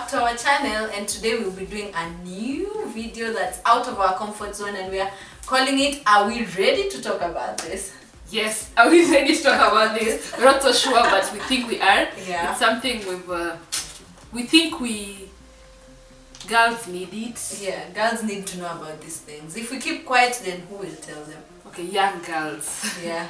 back to our channel, and today we'll be doing a new video that's out of our comfort zone, and we are calling it Are We Ready to Talk About This? Yes, are we ready to talk about this? We're not so sure, but we think we are. Yeah. It's something we think girls need it. Yeah, girls need to know about these things. If we keep quiet, then who will tell them? Okay, young girls. Yeah.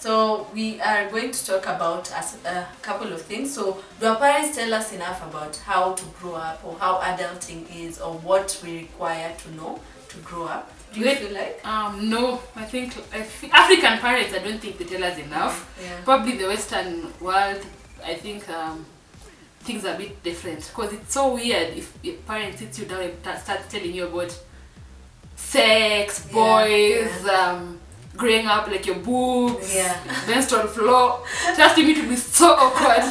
So we are going to talk about a couple of things. So do our parents tell us enough about how to grow up, or how adulting is, or what we require to know to grow up? Do you feel like? No, I think African parents, I don't think they tell us enough. Yeah. Probably the Western world, I think things are a bit different, because it's so weird if your parents sits you down and start telling you about sex, boys, growing up, like your boobs, menstrual flow. Just to me to be so awkward.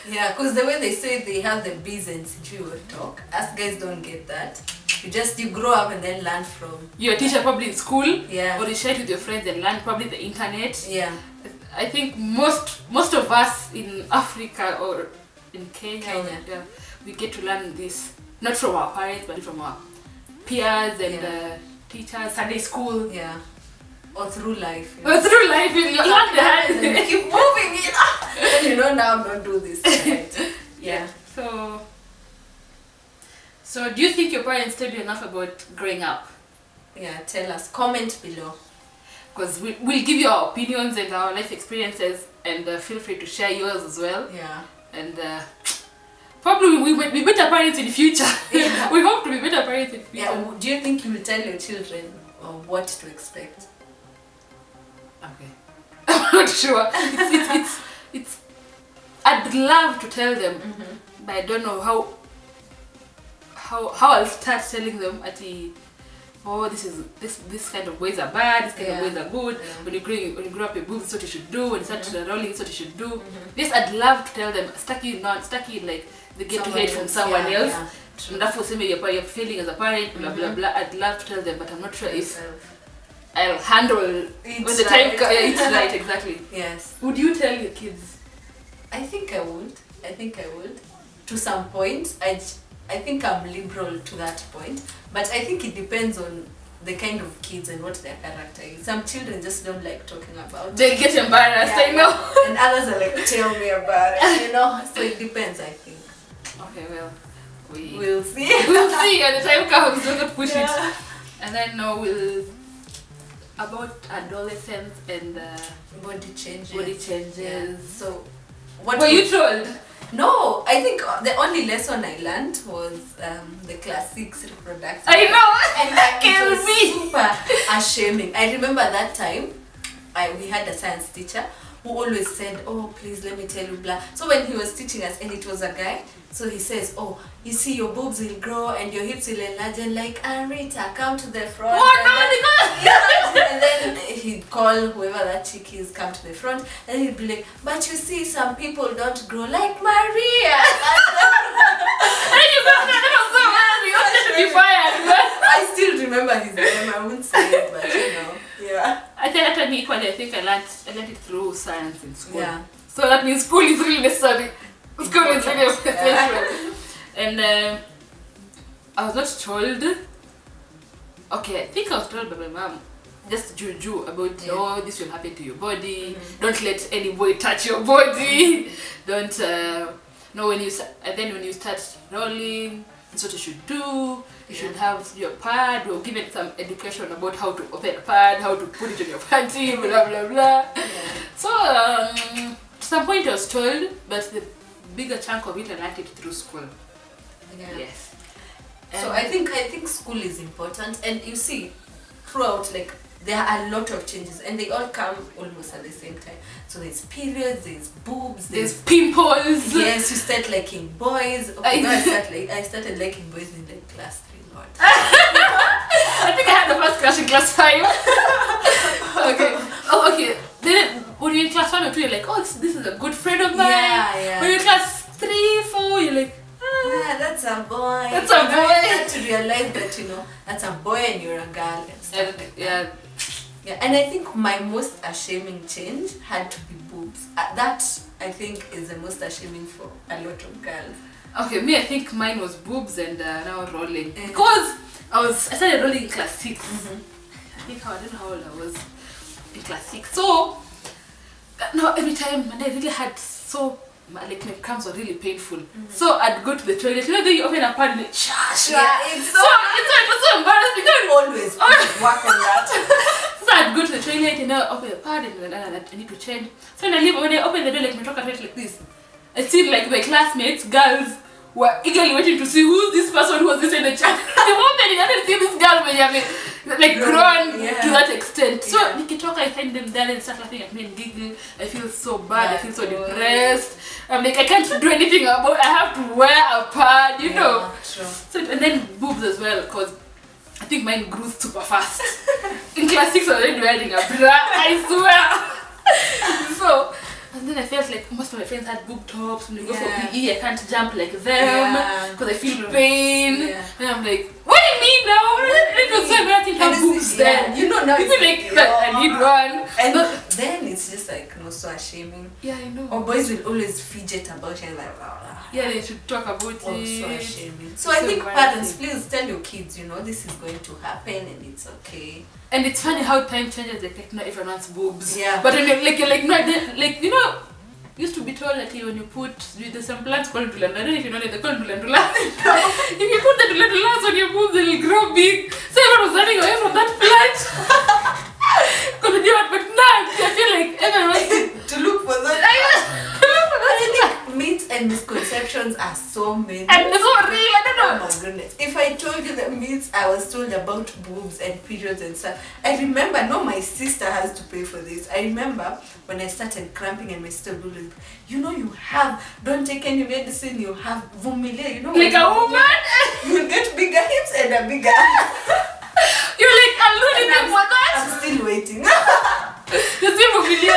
Yeah, because the way they say they have the B's and C's talk, us guys don't get that. You grow up and then learn from your teacher, probably in school, or you share it with your friends and learn probably the internet. Yeah. I think most of us in Africa or in Kenya. We get to learn this not from our parents but from our peers and teachers, Sunday school. Yeah. Or through life. Or through life, you learn the hand and keep moving it. Then now don't do this. Right? Yeah. So do you think your parents tell you enough about growing up? Yeah, tell us. Comment below. Because we'll give you our opinions and our life experiences, and feel free to share yours as well. Yeah. And probably we might be better parents in the future. Yeah. We hope to be better parents in the future. Yeah. Do you think you will tell your children what to expect? Okay. I'm not sure. It's I'd love to tell them, but I don't know how I'll start telling them this kind of ways are bad, this kind of ways are good. When you grow up your boobs, this is what you should do. When you start rolling, this is what you should do. Yes, I'd love to tell them, stuck in like they get to hate from someone else. And that's what you're feeling as a parent, blah blah blah. I'd love to tell them, but I'm not sure if I'll handle when the time comes. Yeah, it's right, exactly. Yes. Would you tell your kids? I think I would. To some point. I think I'm liberal to that point, but I think it depends on the kind of kids and what their character is. Some children just don't like talking about it. They get embarrassed, I know. And others are like, tell me about it, So it depends, I think. Okay, well, we'll see. We'll see when the time comes. Don't push it. And then about adolescence and body changes. So, what were you told? No, I think the only lesson I learned was the class 6 reproductive. I know, and it was super ashaming. I remember that time, we had a science teacher who always said, "Oh, please let me tell you, blah." So when he was teaching us, and it was a guy, so he says, "Oh, you see, your boobs will grow and your hips will enlarge, and like, Rita, come to the front." And then he'd call whoever that chick is, come to the front, and he'd be like, "But you see, some people don't grow like Maria." And you got that, you wanted to be fired. I still remember his name. I wouldn't say it, but yeah. I think I learned it through science in school. Yeah. So that means school is really necessary. School is really essential. And I was not told. Okay, I think I was told by my mom, just juju about this will happen to your body. Don't let any boy touch your body. Don't when you start rolling, that's what you should do. You should have your pad. We'll give it some education about how to open a pad, how to put it on your panty, blah blah blah. So at some point I was told, but the bigger chunk of it I learned it through school. Yes. So I think school is important, and you see, throughout, like, there are a lot of changes, and they all come almost at the same time. So there's periods, there's boobs, there's pimples. Yes, you start liking boys. Okay, I started liking boys in like class 3. Lord. I think I had the first crush in class 5. Okay. Oh, okay. Then when you're in class 1 or 2, you're like, oh, this is a good friend of mine. Yeah. When you're in class 3, 4, you're like, yeah, that's a boy. That's a boy. You start to realize that that's a boy and you're a girl and stuff like that. Yeah, and I think my most ashaming change had to be boobs. That I think is the most ashaming for a lot of girls. Okay, me, I think mine was boobs and now rolling. Because I started rolling in class 6. I don't know how old I was in class 6. So, now every time, and I really had like my cramps were really painful. So I'd go to the toilet. You know, then you open a pad and it It's it was so embarrassing. always work on that. So I'd go to the toilet and I open the pad and I need to change. So when I open the door, like my talk toilet like this, I see like my classmates, girls, were eagerly waiting to see who's this person who was this in the chat. The moment they didn't see this girl when you're like grown to that extent. So nikitoka, I find them there and start laughing at me and giggle. I feel so bad, I feel so depressed. I'm like, I can't do anything about it. I have to wear a pad, you know. True. So, and then boobs as well, because I think mine grew super fast. In class 6 I was already wearing a bra, I swear. So, and then I felt like most of my friends had boob tops. When we go for PE, I can't jump like them because I feel pain. And I'm like, what do you mean now? It was so embarrassing to have boobs then. You know, now people like that, I need one. And then it's just like no so ashaming. Yeah, I know. Or boys will always fidget about it and like, yeah, they should talk about it. So ashaming. So I think parents, please tell your kids, you know, this is going to happen and it's okay. And it's funny how time changes, like not everyone wants boobs. Yeah. But when you're like not like, you know, used to be told that when you put, there's some plants called dulandula. I don't know if you know that they're called dulandula. If you put the dulandulas on your boobs, they'll grow big. So everyone was running away from that plant. But now I feel like everyone wants to look for that. I think myths and misconceptions are so many. And it's so real, I don't know. Oh my goodness. If I told you the myths I was told about boobs and periods and stuff, I remember, no, my sister has to pay for this. I remember when I started cramping and my sister would like, you know, don't take any medicine, you have vumilia, you know. Like a woman? You'll get bigger hips and a bigger You're like, I'm looking for that. I'm still waiting. You're still familiar.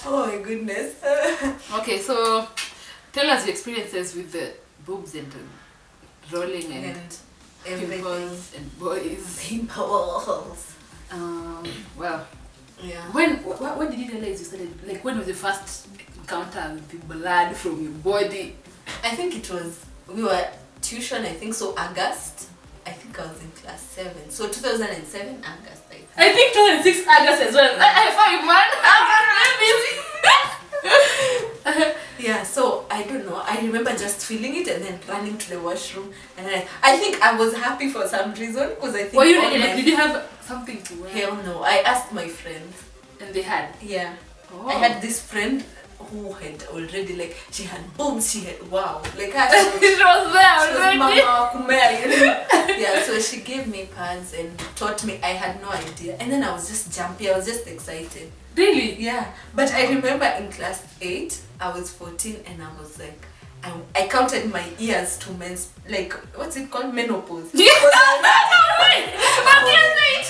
Oh my goodness. Okay, so tell us your experiences with the boobs and rolling and pimples and boys. Pimples. Well, yeah. When did you realize you started? Like, when was the first encounter with the blood from your body? I think we were tuition, I think so, August. I think I was in class 7. So 2007 August, I think 2006 August as well. Yeah, so I don't know. I remember just feeling it and then running to the washroom. And then I think I was happy for some reason because I think. Were you really like, did you have something to wear? Hell no. I asked my friends. And they had? Yeah. Oh. I had this friend who had already, like, she had boobs, she had, wow, like her. She was there already. Mama Kumea, you know. Yeah, so she gave me pads and taught me. I had no idea. And then I was just jumpy, I was just excited. Really? Yeah. But I remember in class 8, I was 14 and I was like, I counted my years to like, what's it called? Menopause. Yeah.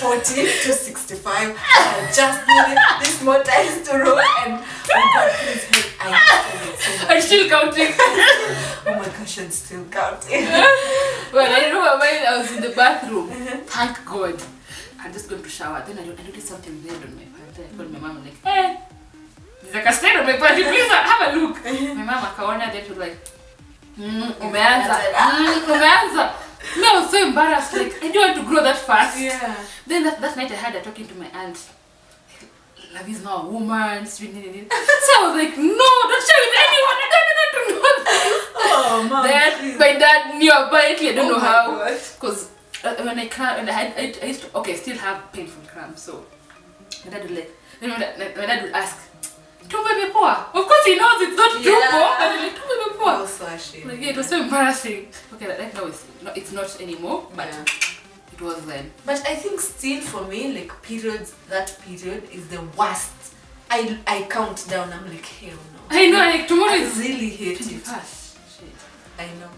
No, 14 to 65. I just needed this more times to roll and oh God, please help. I counted it so much. I'm still counting. Oh my gosh, I'm still counting. Well, I remember when I was in the bathroom. Thank God. I'm just going to shower. Then I noticed something red on my pants. I called my mom and like, hey, there's like a stain on my pants. Please have a look. My mom akaona, then she was like, umeanza. Me, I was so embarrassed. Like, I didn't want to grow that fast. Yeah. Then that night I had her talking to my aunt. Love is now a woman. So I was like, no, don't share with anyone. I don't know this. Oh, mom. Then my dad knew about it. I don't know how. Gosh. Because when I cramp, and I used to, still have painful cramps. So my dad would like, then my dad would ask, tumbo imepoa? Of course he knows it's not tumbo, but he's like, tumbo imepoa. I was so ashamed. Like, yeah, it was so embarrassing. Okay, right now it's not anymore, but it was then. But I think still for me, like that period is the worst. I count down, I'm like, hell no. I know, like tomorrow I is really hate it. fast. Shit. I know.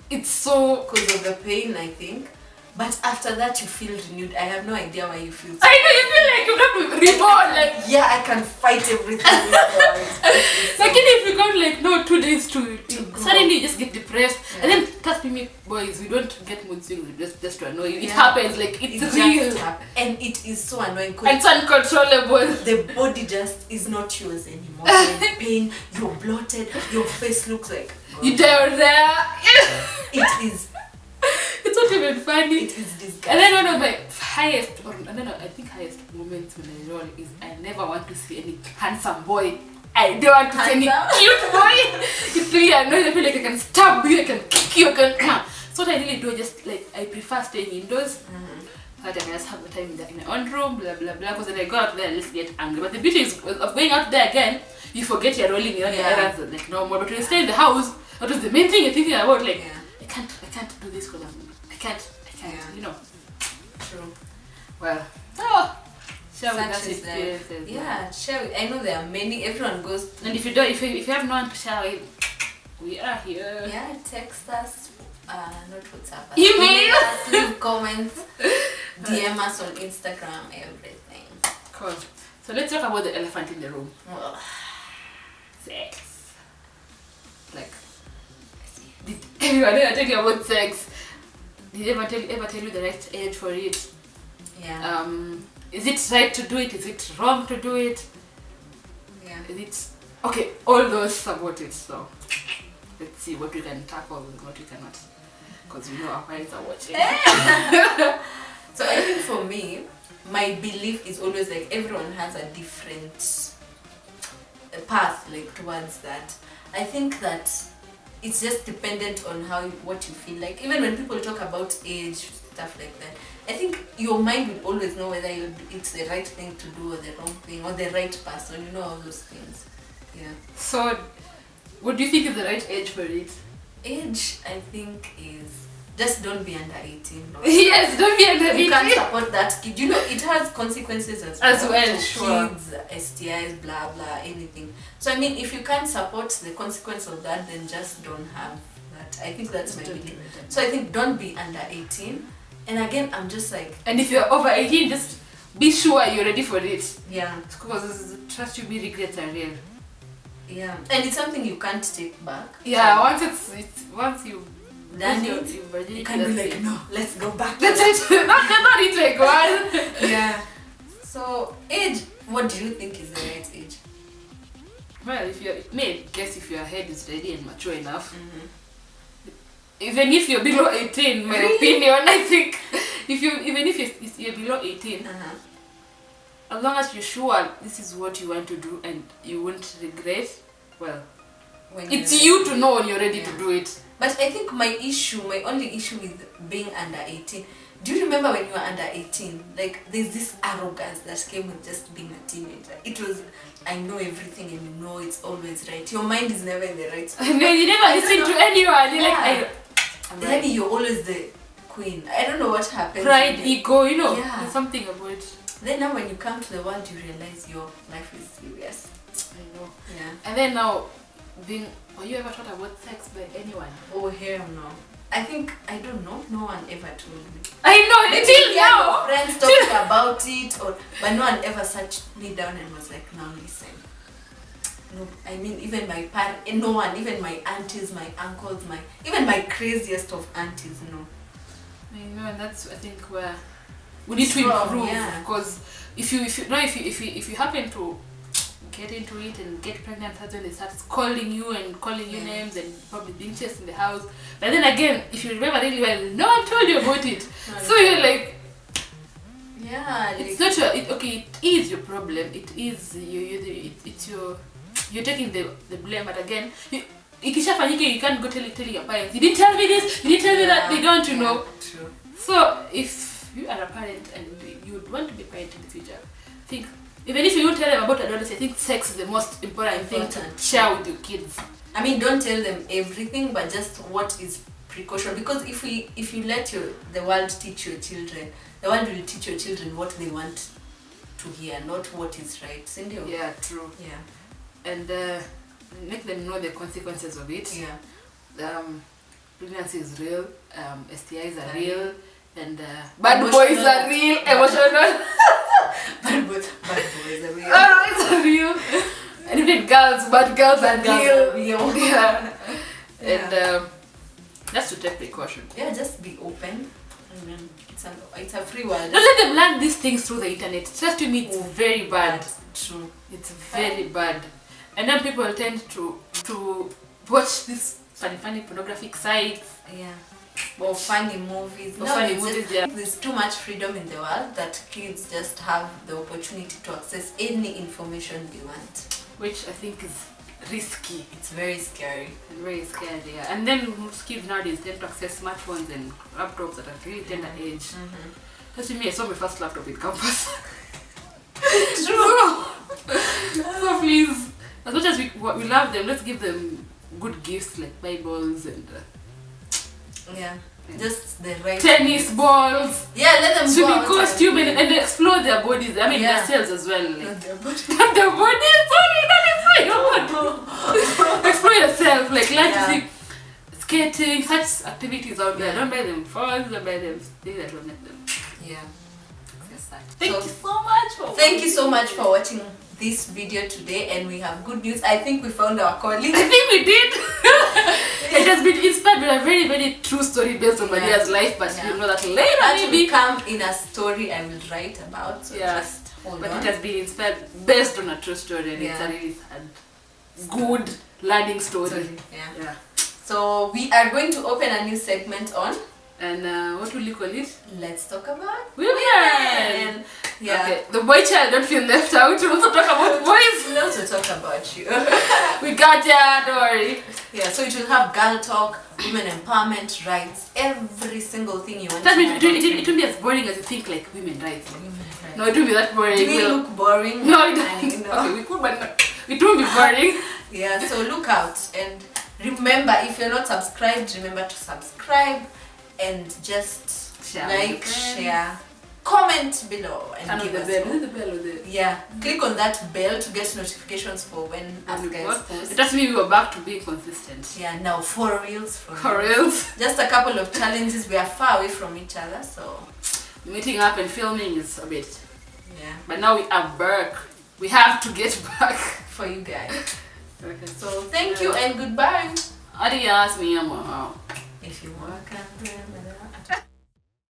It's so, Because of the pain, I think. But after that, you feel renewed. I have no idea why you feel so. I know, you feel like you're not reborn. Like, yeah, I can fight everything. like if you got like 2 days to go. suddenly you just get depressed. Yeah. And then trust me, boys, we don't get mood swings just to annoy you. It Yeah. happens, like it's real. And it is so annoying. And it's uncontrollable. The body just is not yours anymore. You're in pain, you're bloated, your face looks like You there. it is. It's not even funny. It is disgusting. And then one of my highest, or I don't know, I think highest moments when I roll is I never want to see any handsome boy. I don't want to see any cute boy. It's really annoying. I feel like I can stab you, I can kick you, I can. So what I really do, just like I prefer staying indoors. So that I can just have the time in my own room, blah blah blah. Because when I go out there, I just get angry. But the beauty is of going out there again, you forget you're rolling your errands like no more. But when you stay in the house, that was the main thing you're thinking about. Like I can't do this because I can't. You know. True. Well, share with us experiences. Yeah, share. I know there are many. Everyone goes. And if you have no one to share with, we are here. Yeah, text us. Not WhatsApp. Email us, leave comments, DM us on Instagram, everything. Cool. So let's talk about the elephant in the room. Ugh. Sex. Like, did anyone ever tell you about sex? Did anyone ever tell you the right age for it? Yeah. Is it right to do it? Is it wrong to do it? Yeah. Is it okay? All those about it. So let's see what we can tackle and what we cannot, because we know our parents are watching. So I think for me, my belief is always like everyone has a different path like towards that. I think that it's just dependent on what you feel like. Even when people talk about age, stuff like that, I think your mind will always know whether it's the right thing to do or the wrong thing or the right person. You know, all those things. Yeah. So, what do you think is the right age for it? Age, I think, is just don't be under 18. No? Yes, don't be under 18. You can't support that kid. You know, it has consequences as well. Sure. Kids, STIs, blah blah, anything. So I mean, if you can't support the consequence of that, then just don't have that. I think that's my belief. So I think don't be under 18. And again, I'm just like. And if you're over 18, just be sure you're ready for it. Yeah. Because trust you, me, regrets are real. Yeah. And it's something you can't take back. Yeah. So once you done it, you can be like, no, let's go back. That's it. Not it like one. Yeah. So age, what do you think is the right age? Well, if your head is ready and mature enough. Even if you're below 18, my opinion, I think, even if you're below 18, as long as you're sure this is what you want to do and you won't regret, well, it's you to know when you're ready to do it. But I think my only issue with being under 18, do you remember when you were under 18? Like, there's this arrogance that came with just being a teenager. It was, I know everything and you know it's always right. Your mind is never in the right spot. No, you never listen to anyone. You're like, then you're always the queen. I don't know what happens. Pride, ego, you know, yeah. there's something about it. Then now when you come to the world, you realize your life is serious. I know. Yeah. And then now, were you ever taught about sex by anyone? Oh, hell no. I think, I don't know, no one ever told me. I know, until now. Friends talked about it, but no one ever sat me down and was like, now listen. No, I mean, even my parents, no one, even my aunties, my uncles, even my craziest of aunties, no. I know, and that's, I think, where we need to improve. Yeah. Because if you happen to get into it and get pregnant, that's when they start calling you names and probably being chased in the house. But then again, if you remember really well, no one told you about it. So you're like, yeah, it's not your, it is your problem. It is you're taking the blame. But again, ikishafanyike, you can't go telling your parents, you didn't tell me this, you didn't tell me that. They don't, you know. True. So if you are a parent and you would want to be a parent in the future, think, even if you don't tell them about adolescence, I think sex is the most important thing to share with your kids. I mean, don't tell them everything, but just what is precaution. Because if you let the world teach your children, the world will teach your children what they want to hear, not what is right. Cindy? Yeah, true. Yeah. And make them know the consequences of it. Yeah. Pregnancy is real. STIs are real. And bad boys are real, emotional. Bad boys are real. It's real. And even bad girls are real. Yeah. And just to take precaution. Yeah, just be open. It's a free world. Don't let them learn these things through the internet. Trust me, it's very bad. True. It's very bad. And then people tend to watch these funny pornographic sites. Yeah. Or funny movies. There's too much freedom in the world that kids just have the opportunity to access any information they want. Which I think is risky. It's very scary. Very scary, yeah. And then most kids nowadays tend to access smartphones and laptops at a really tender age. That's me, I saw my first laptop in campus. True. So please, as much as we love them, let's give them good gifts like Bibles and just the right tennis balls. Yeah, let them swimming go costume and explore their bodies. I mean themselves as well. Like. Not their bodies. Not their bodies. Sorry, not explore yourself. Like learn to see skating, such activities out there. Don't buy them phones. Don't buy them things that will make them. Yeah. Thank you so much for watching this video today, and we have good news. I think we found our calling. I think we did. It has been inspired by a very, very true story based on Maria's life, but you know that later that maybe will come in a story I will write about. So just hold on. It has been inspired based on a true story, and it's a really sad, good learning story. Yeah. So we are going to open a new segment on. And what will you call it? Let's talk about women. Yeah. Okay. The boy child, don't feel left out. We'll also talk about boys. We'll also talk about you. We got ya, don't worry. Yeah, so it will have girl talk, women empowerment, rights, every single thing you want. That means it won't be as boring as you think, like women rights. No, it won't be that boring. Do we look boring? No, it doesn't. Okay, we could, but no. It won't be boring. Yeah, so look out. And remember, if you're not subscribed, remember to subscribe. And just share, comment below, and give us the bell. Click on that bell to get notifications for when us guys post. It does mean we were back to being consistent. Yeah, now for reals. Just a couple of challenges. We are far away from each other, so meeting up and filming is a bit. Yeah. But now we are back. We have to get back for you guys. Okay. So thank you and goodbye. Adios, mi amor. If you walk under